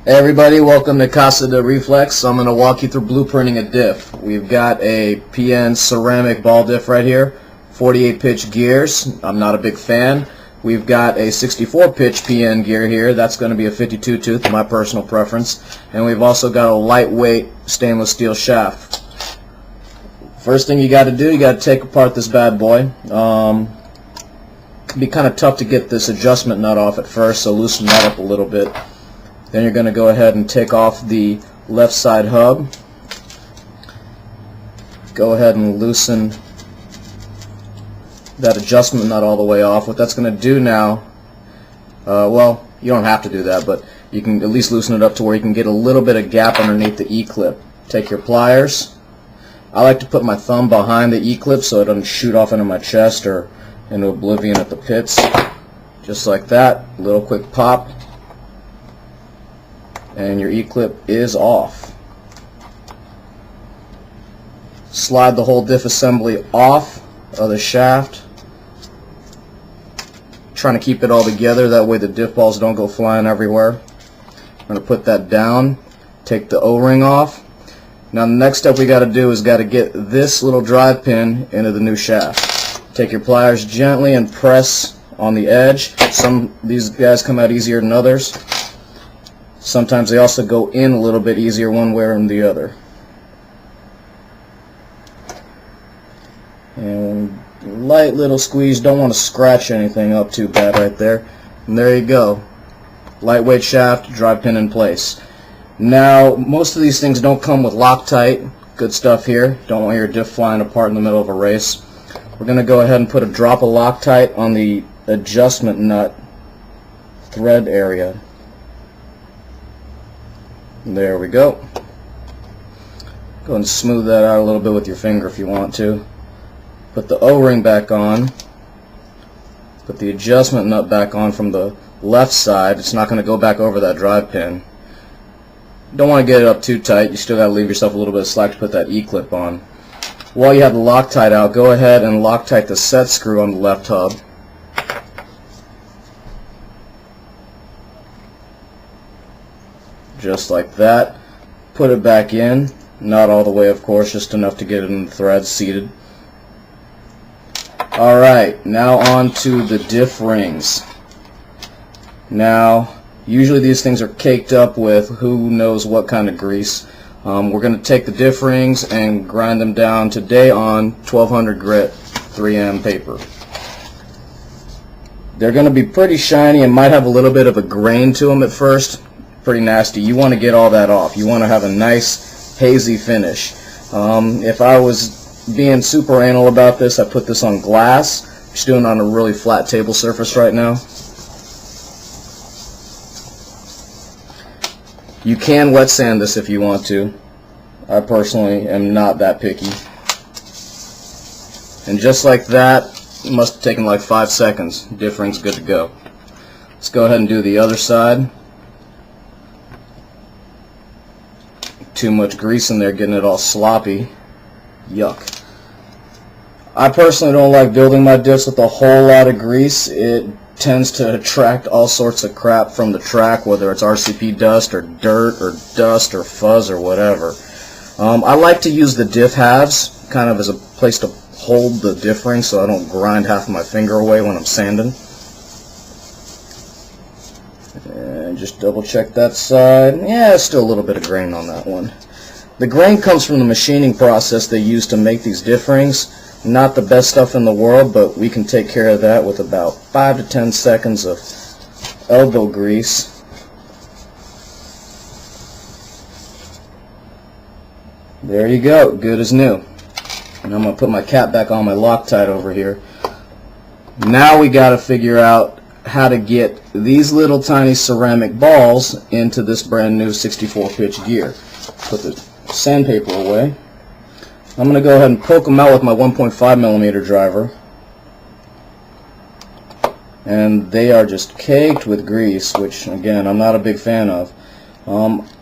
Hey everybody, welcome to Casa de Reflex. I'm going to walk you through blueprinting a diff. We've got a PN ceramic ball diff right here, 48 pitch gears. I'm not a big fan. We've got a 64 pitch PN gear here. That's going to be a 52 tooth, my personal preference. And we've also got a lightweight stainless steel shaft. First thing you got to do, you got to take apart this bad boy. It can be kind of tough to get this adjustment nut off at first, so loosen that up a little bit. Then you're going to go ahead and take off the left side hub. Go ahead and loosen that adjustment nut all the way off. What that's going to do now, well, you don't have to do that, but you can at least loosen it up to where you can get a little bit of gap underneath the E-clip. Take your pliers. I like to put my thumb behind the E-clip so it doesn't shoot off into my chest or into oblivion at the pits. Just like that. A little quick pop. And your E-clip is off. Slide the whole diff assembly off of the shaft. Trying to keep it all together, that way the diff balls don't go flying everywhere. I'm going to put that down, take the O-ring off. Now the next step we got to do is got to get this little drive pin into the new shaft. Take your pliers gently and press on the edge. These guys come out easier than others. Sometimes they also go in a little bit easier one way or the other. And light little squeeze, don't want to scratch anything up too bad right there. And there you go. Lightweight shaft, drive pin in place. Now, most of these things don't come with Loctite. Good stuff here. Don't want your diff flying apart in the middle of a race. We're going to go ahead and put a drop of Loctite on the adjustment nut thread area. There we go. Go and smooth that out a little bit with your finger if you want to. Put the O-ring back on. Put the adjustment nut back on from the left side. It's not going to go back over that drive pin. Don't want to get it up too tight. You still got to leave yourself a little bit of slack to put that E-clip on. While you have the Loctite out, go ahead and Loctite the set screw on the left hub. Just like that. Put it back in. Not all the way, of course, just enough to get it in the threads seated. Alright, now on to the diff rings. Now, usually these things are caked up with who knows what kind of grease. We're going to take the diff rings and grind them down today on 1200 grit 3M paper. They're going to be pretty shiny and might have a little bit of a grain to them at first. Pretty nasty. You want to get all that off. You want to have a nice hazy finish. If I was being super anal about this, I put this on glass. I'm just doing it on a really flat table surface right now. You can wet sand this if you want to. I personally am not that picky. And just like that, it must have taken like 5 seconds. Diff ring's good to go. Let's go ahead and do the other side. Too much grease in there, getting it all sloppy. Yuck. I personally don't like building my diffs with a whole lot of grease. It tends to attract all sorts of crap from the track, whether it's RCP dust or dirt or dust or fuzz or whatever. I like to use the diff halves kind of as a place to hold the diff ring so I don't grind half of my finger away when I'm sanding. And just double check that side. Yeah, still a little bit of grain on that one. The grain comes from the machining process they use to make these diff rings. Not the best stuff in the world, but we can take care of that with about 5 to 10 seconds of elbow grease. There you go, good as new. And I'm going to put my cap back on my Loctite over here. Now we got to figure out how to get these little tiny ceramic balls into this brand new 64 pitch gear. Put the sandpaper away. I'm going to go ahead and poke them out with my 1.5mm driver. And they are just caked with grease, which again I'm not a big fan of.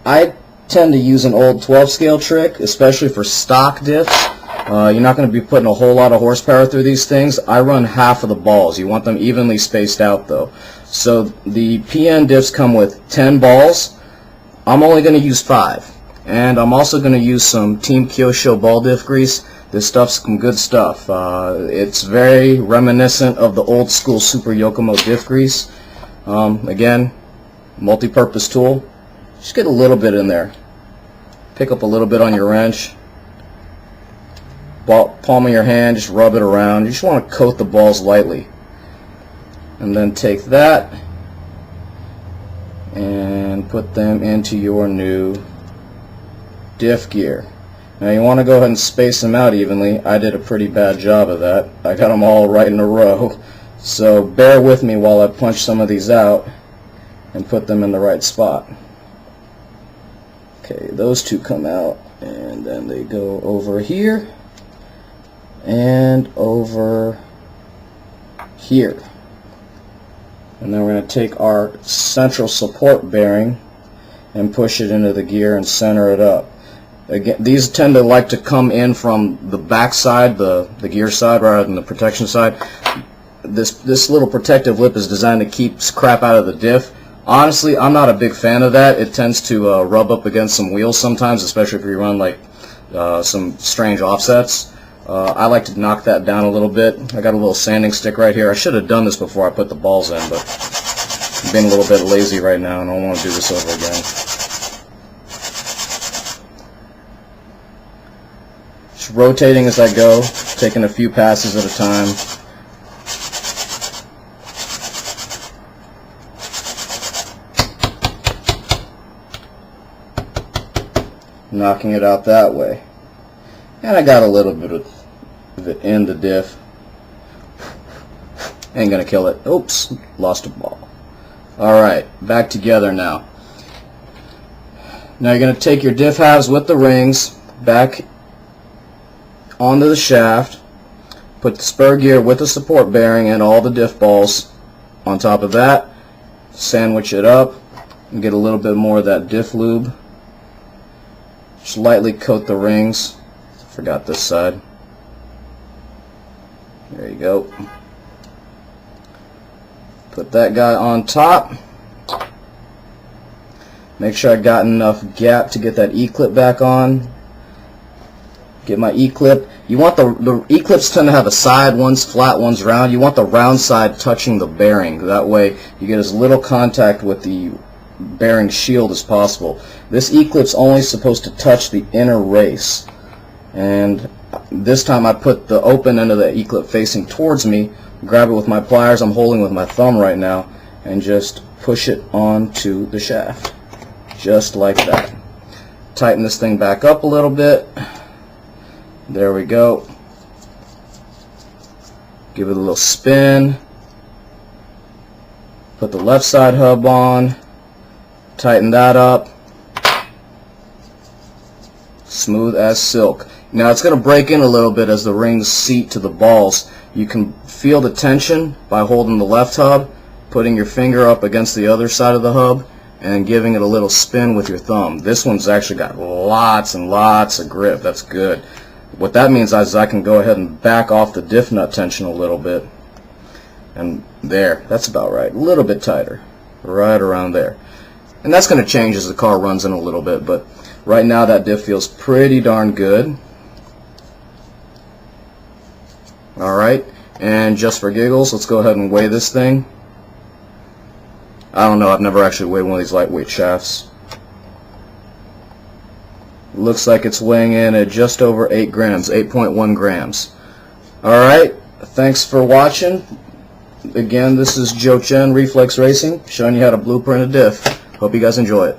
I tend to use an old 12 scale trick, especially for stock diffs. You're not going to be putting a whole lot of horsepower through these things. I run half of the balls. You want them evenly spaced out though. So the PN diffs come with 10 balls. I'm only going to use 5. And I'm also going to use some Team Kyosho ball diff grease. This stuff's some good stuff. It's very reminiscent of the old school Super Yokomo diff grease. Again, multi-purpose tool. Just get a little bit in there. Pick up a little bit on your wrench. Palm of your hand, just rub it around. You just want to coat the balls lightly. And then take that and put them into your new diff gear. Now you want to go ahead and space them out evenly. I did a pretty bad job of that. I got them all right in a row. So bear with me while I punch some of these out and put them in the right spot. Okay, those two come out, and then they go over here and over here. And then we're going to take our central support bearing and push it into the gear and center it up. Again, these tend to like to come in from the back side, the gear side, rather than the protection side. This little protective lip is designed to keep crap out of the diff. Honestly, I'm not a big fan of that. It tends to rub up against some wheels sometimes, especially if you run like some strange offsets. I like to knock that down a little bit. I got a little sanding stick right here. I should have done this before I put the balls in, but I'm being a little bit lazy right now and I don't want to do this over again. Just rotating as I go, taking a few passes at a time. Knocking it out that way. And I got a little bit of it in the diff. Ain't gonna kill it. Oops, lost a ball. Alright, back together now. Now you're gonna take your diff halves with the rings back onto the shaft, put the spur gear with the support bearing and all the diff balls on top of that, sandwich it up, and get a little bit more of that diff lube. Just lightly coat the rings. Forgot this side. There you go. Put that guy on top. Make sure I got enough gap to get that E-clip back on. Get my E-clip. You want the E-clips tend to have a side, one's flat, one's round. You want the round side touching the bearing. That way you get as little contact with the bearing shield as possible. This E-clip's only supposed to touch the inner race. And this time I put the open end of the E-clip facing towards me, grab it with my pliers, I'm holding with my thumb right now, and just push it onto the shaft. Just like that. Tighten this thing back up a little bit. There we go. Give it a little spin. Put the left side hub on. Tighten that up. Smooth as silk. Now it's going to break in a little bit as the rings seat to the balls. You can feel the tension by holding the left hub, putting your finger up against the other side of the hub, and giving it a little spin with your thumb. This one's actually got lots and lots of grip. That's good. What that means is I can go ahead and back off the diff nut tension a little bit. And there, that's about right. A little bit tighter. Right around there. And that's going to change as the car runs in a little bit, but right now that diff feels pretty darn good. Alright, and just for giggles, let's go ahead and weigh this thing. I don't know, I've never actually weighed one of these lightweight shafts. Looks like it's weighing in at just over 8 grams, 8.1 grams. Alright, thanks for watching. Again, this is Chen, Reflex Racing, showing you how to blueprint a diff. Hope you guys enjoy it.